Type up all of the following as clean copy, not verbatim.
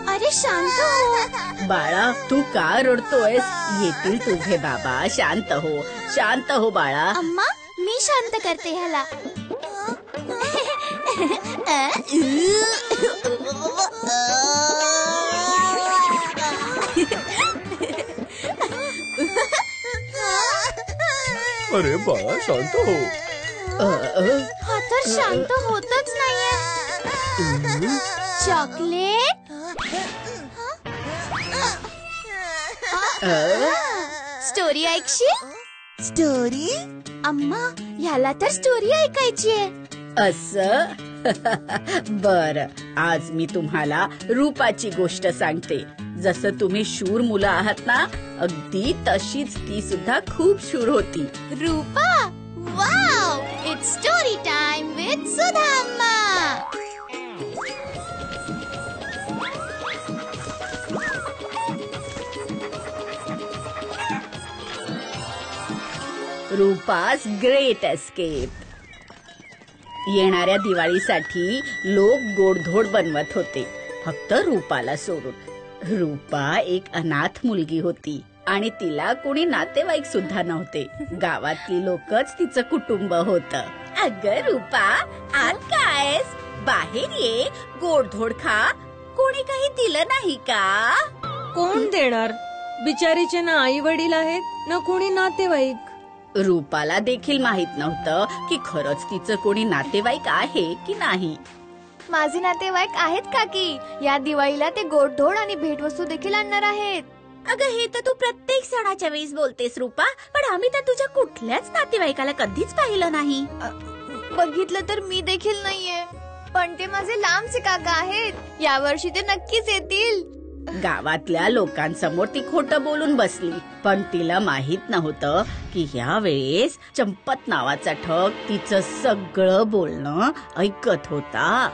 अरे शांत हो बाळा, तू का रडतोयस? येतील तुझे बाबा. शांत हो बाळा. अम्मा, मी शांत करते ह्याला. अरे बाळा, शांत हो. हा तर शांत होतच नाहीये. चॉकलेट. स्टोरी ऐकशील? स्टोरी? अम्मा, ह्याला तर स्टोरी ऐकायची आहे. असं? बर, आज मी तुम्हाला रूपाची गोष्ट सांगते. जसं तुम्ही शूर मुलं आहात ना, अगदी तशीच ती सुद्धा खूप शूर होती. Rupa? Wow! It's story time with Sudha Amma. Rupa's great escape. येणाऱ्या दिवाळीसाठी लोक गोडधोड बनवत होते, फक्त रूपाला सोडून. रूपा एक अनाथ मुलगी होती आणि तिला कोणी नातेवाईक सुद्धा नव्हते. गावातली लोकच तिचं कुटुंब होतं. अगं रूपा, आत कायस? बाहेर ये, गोडधोड खा. कोणी काही दिलं नाही का? कोण देणार? बिचारीचे ना आई वडील आहेत ना कोणी नातेवाईक. रूपाला देखील माहित नव्हतं की खरंच तिचं कोणी नातेवाईक आहे की नाही. माझे नातेवाईक आहेत काकी. या दिवाळीला ते गोडधोड आणि भेटवस्तू देखील आणणार आहेत. अगं, हे तर तू प्रत्येक सणाच्या वेळेस बोलतेस रूपा, पण आम्ही तर तुझ्या कुठल्याच नातेवाईकाला कधीच पाहिलं नाही. बघितलं तर मी देखील नाहीये, पण ते माझे लांबचे काका आहेत. यावर्षी ते नक्कीच येतील. गावातल्या लोकांसमोर ती खोटं बोलून बसली, पण तिला माहित नव्हतं की ह्या वेळेस चंपत नावाचा ठग तिचं सगळं बोलणं ऐकत होता.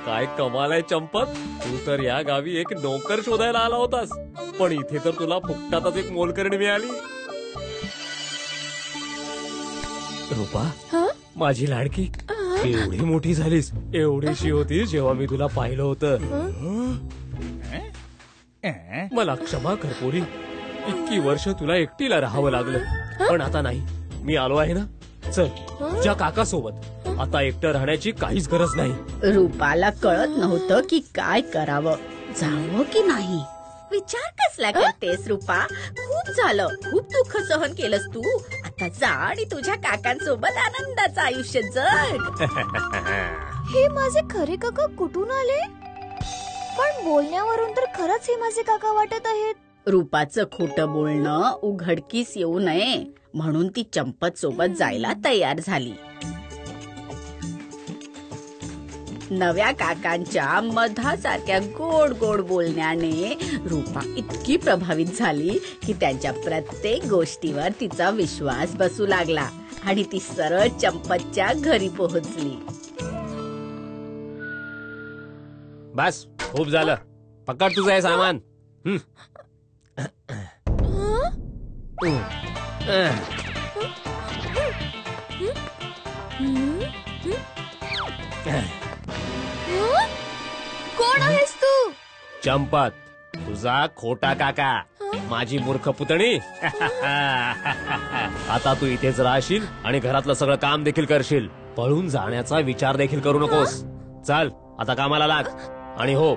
काय कमाल आहे चंपत, तू तर या गावी एक नोकर शोधायला आला होतास, पण इथे तर तुला फुकटातच एक मोलकरणी मिळाली. रूपा, माझी लाडकी, एवढी मोठी झालीस. एवढीशी होती जेव्हा मी तुला पाहिलं होतं. मला क्षमा कर पोरी, इतकी वर्ष तुला एकटीला राहावं लागलं, पण आता नाही. मी आलो आहे ना, चल तुझ्या काका सोबत. आता एकटं राहण्याची काहीच गरज नाही. रूपाला कळत नव्हतं की काय करावं, जावं की नाही. विचार कसला करतेस रूपा? खूप झालं, खूप दुःख सहन केलंस तू. आता जा आणि तुझ्या काकांसोबत आनंदाचं आयुष्य जग. हे माझे खरे काका कुठून आले? पण बोलण्यावरून तर खरंच हे माझे काका वाटत आहेत. रूपाचं खोटं बोलणं उघडकीस येऊ नये म्हणून ती चंपत सोबत जायला तयार झाली. नव्या काकांच्या मधासारख्या गोड गोड बोलण्याने रूपा इतकी प्रभावित झाली की त्यांच्या प्रत्येक गोष्टीवर तिचा विश्वास बसू लागला आणि ती सरळ चंपतच्या घरी पोहोचली. बस, खूप झालं. पकड तुझं हे सामान. कोण आहेस तू? चंपत, तुझा खोटा काका, माझी मूर्ख पुतणी. आता तू इथेच राहशील आणि घरातलं सगळं काम देखील करशील. पळून जाण्याचा विचार देखील करू नकोस. चल आता कामाला लाग. आणि हो,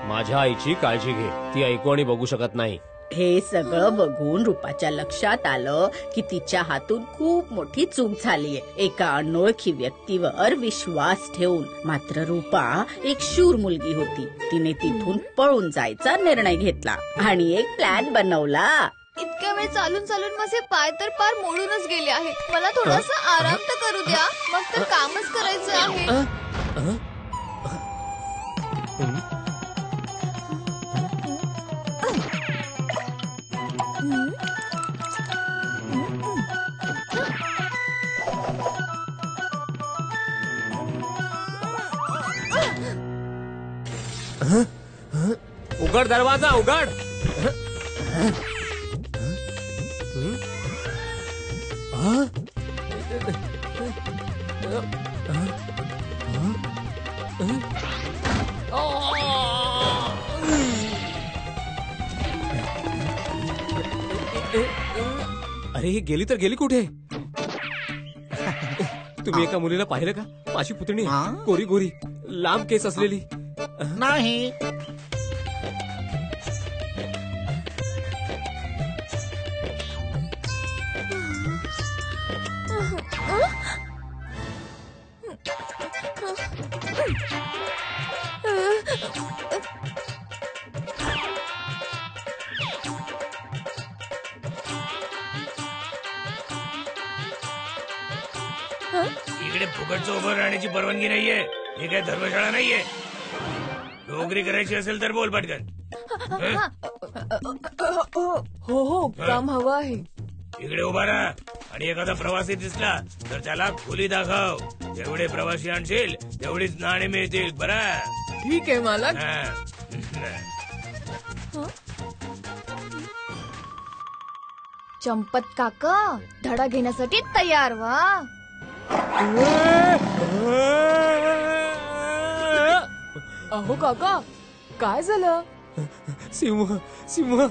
माझ्या आईची काळजी घे, ती ऐकू आणि बघू शकत नाही. हे सगळं बघून रूपाच्या लक्षात आलं की तिच्या हातून खूप मोठी चूक झालीये, एका अनोळखी व्यक्तीवर विश्वास ठेवून. मात्र रूपा एक शूर मुलगी होती. तिने तिथून पळून जायचा निर्णय घेतला आणि एक प्लॅन बनवला. इतक्या वेळ चालून चालून माझे पाय तर पार मोडूनच गेले आहेत. मला थोडासा आराम तर करू द्या, मग तर कामच करायचं आहे. उघड दरवाजा उघड. अरे ही गेली तर गेली कुठे? तुम्ही एका मुलीला पाहिलं का? माझी पुतणी गोरी गोरी लांब केस असलेली. नाही. इकडे फुकटचं उभं राहण्याची परवानगी नाहीये. हे काय धर्मशाळा नाहीये. नोकरी करायची असेल तर बोल पटकन. हो हो काम हवं आहे. इकडे उभा राहा आणि एखादा प्रवासी दिसला तर त्याला खोली दाखव. जेवढे प्रवासी आणशील तेवढीच नाणे मिळतील. बरं ठीक आहे मालक. चंपत काका धडा घेण्यासाठी तयार व्हा. अहो काका काय झालं? सिंह सिंह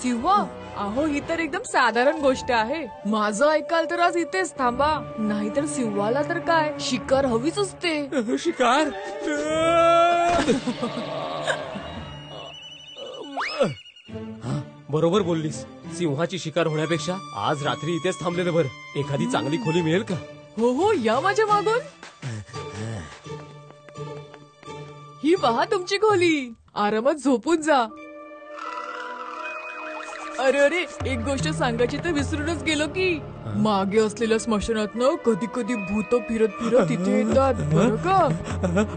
शिवा अहो ही तर एकदम साधारण गोष्ट आहे. माझं ऐकाल तर आज इथेच थांबा. नाहीतर शिवाला तर काय शिकार हवीच असते. शिकार. बरोबर बोललीस. सिंहाची शिकार होण्यापेक्षा आज रात्री इथेच थांबलेलं बरं. एखादी चांगली खोली मिळेल का? हो हो या माझ्या मागून. ही पहा तुमची खोली. आरामात झोपून जा. अरे अरे एक गोष्ट सांगायची तर विसरूनच गेलो की मागे असलेल्या स्मशानातनं कधी कधी भूत फिरत फिरत इथे येतात बरं का.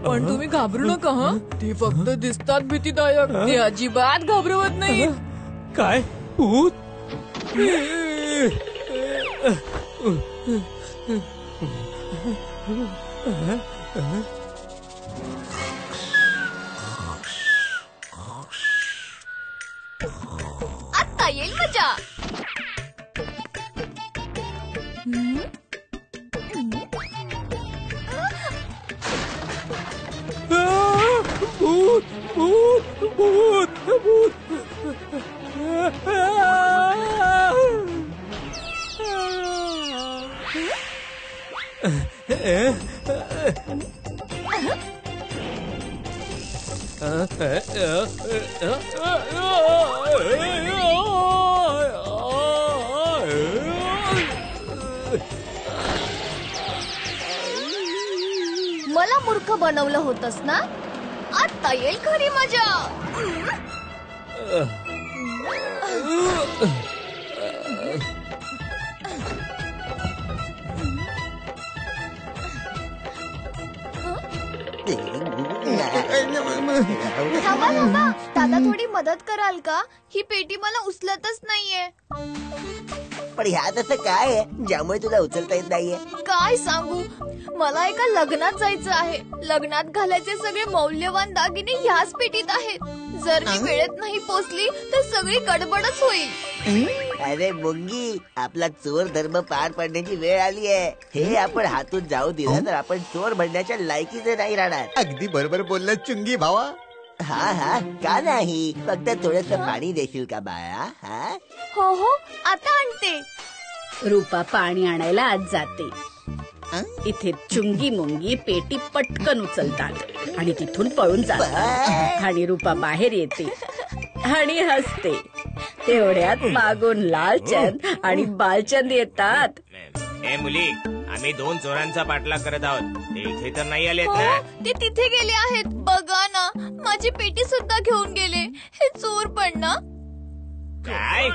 पण तुम्ही घाबरू नका. हा ते फक्त दिसतात भीतीदायक. ते अजिबात घाबरवत नाही. काय भूत? आता येईल मजा. भूत भूत भूत भूत. मला मूर्ख बनवलं होतस ना. आता येईल खरी मजा. थांबा थांबा. दादा थोडी मदत कराल का? ही पेटी मला उचलतच नाहीये. पण ह्यात असं काय आहे ज्यामुळे तुला उचलता येत नाहीये? काय सांगू. मला एका लग्नात जायचं आहे. लग्नात घालायचे सगळे मौल्यवान दागिने ह्याच पेटीत आहेत. जर मी वेळेत नाही पोचली तर सगळी गडबडच होईल. अरे मुंगी, आपला चोर धर्म पार पडण्याची वेळ आली आहे. हे आपण हातून जाऊ दिलं तर आपण चोर बनण्याच्या लायकीचे नाही राहणार. अगदी बरोबर बोलला चुंगी भावा. हा हा का नाही. फक्त थोडस पाणी देशील का बाळा? हा हो हो आता आणते. रूपा पाणी आणायला आज जाते. इथे चुंगी मुंगी पेटी पटकन उचलतात आणि तिथून पळून जातात. आणि रूपा बाहेर येते आणि हसते. तेवढ्यात मागून लालचंद आणि बालचंद येतात. ए मुली, आम्ही 2 चोरांचा पाठलाग करत आहोत. ते इथे तर नाही आलेत हो ना? ते तिथे गेले आहेत. बघा ना माझी पेटी सुद्धा घेऊन गेले. हे चोर पण ना. काय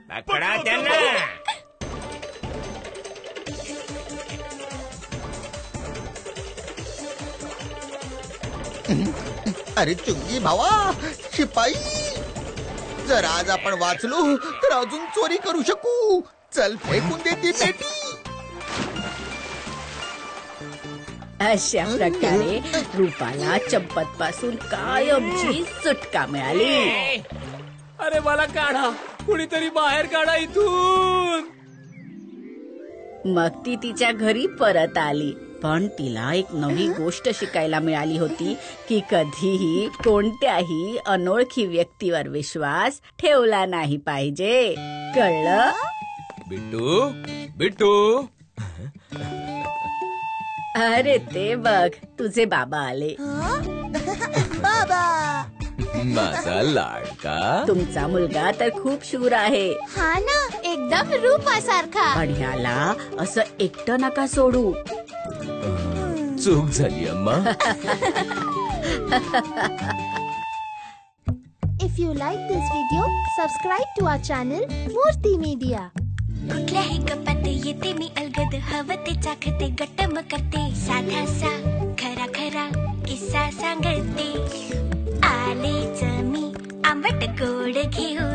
पकडा त्यांना. अरे चुंगी भावा, शिपाई, जर आज आपण वाचलो तर अजून चोरी करू शकू. चल फेकून दे ती पेटी. अशा प्रकारे रूपाला चंपत पासून कायमची सुटका मिळाली. अरे मला काढा, कुणीतरी बाहेर काढा इथून. मग ती तिच्या घरी परत आली. पण तिला एक नवी गोष्ट शिकायला मिळाली होती की कधीही कोणत्याही अनोळखी व्यक्तीवर विश्वास ठेवला नाही पाहिजे. कळलं? बिट्टू बिट्टू. अरे ते बघ, तुझे बाबा आले. माझा लाडका. तुमचा मुलगा तर खूप शूर आहे, हा ना, एकदम रूपासारखा. पण ह्याला असं एकटं नका सोडू. चूक झाली अम्मा. If you like this video, subscribe to our channel Murthy Media. कुठल्याही गप्पात येते मी अलगद, हवं ते चाखते, गट्टम करते, साधासा खरा खरा किस्सा सांगते. आलेच मी आंबट गोड घेऊ